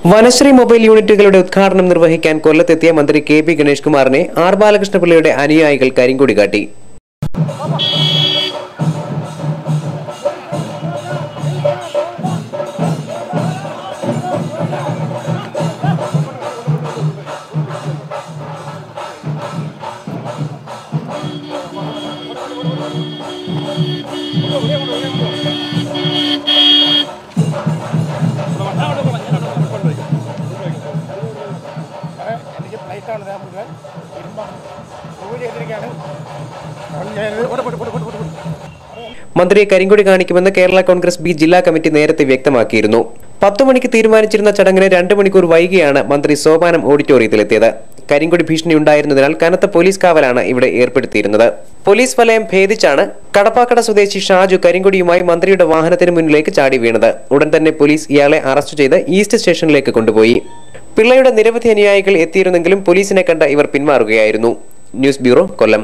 Vanasree mobile യൂണിറ്റുകളുടെ ഉദ്ഘാടനം നിർവഹിക്കാൻ കൊല്ലത്തെത്തിയ മന്ത്രി കെ.പി. ഗണേഷ് കുമാറിനെ ആർ. ബാലകൃഷ്ണപിള്ളയുടെ അനുയായികൾ കരിങ്കൊടി കാട്ടി. മന്ത്രിയെ കരിങ്കൊടി കാണിക്കുമെന്ന് കേരള കോൺഗ്രസ് ബി ജില്ലാ കമ്മിറ്റി നേരത്തെ വ്യക്തമാക്കിയിരുന്നു. 10 മണിക്ക് തീരുമാനിച്ചിരുന്ന ചടങ്ങിന് 2 മണിക്കൂർ വൈകിയാണ് മന്ത്രി സോപാനം ഓഡിറ്റോറിയത്തിലെത്തിയത്. കരിങ്കൊടി ഭീഷണി ഉണ്ടായിരുന്നതിനാൽ കനത്ത പോലീസ് കാവലാണ് ഇവിടെ ഏർപ്പെടുത്തിയിരുന്നത്. പോലീസ് വലയം ഭേദിച്ചാണ് കടപ്പാക്കട സ്വദേശി ഷാജു കരിങ്കൊടിയുമായി മന്ത്രിയുടെ വാഹനത്തിന് മുന്നിലേക്ക് ചാടി വീണത്. ഉടൻ തന്നെ പോലീസ് ഇയാളെ അറസ്റ്റ് ചെയ്ത് ഈസ്റ്റ് സ്റ്റേഷനിലേക്ക് കൊണ്ടുപോയി. പിള്ളയുടെ നിരവധി അനുയായികൾ എത്തിയിരുന്നെങ്കിലും പോലീസിനെ കണ്ട ഇവർ പിന്മാറുകയായിരുന്നു. ന്യൂസ് ബ്യൂറോ, കൊല്ലം.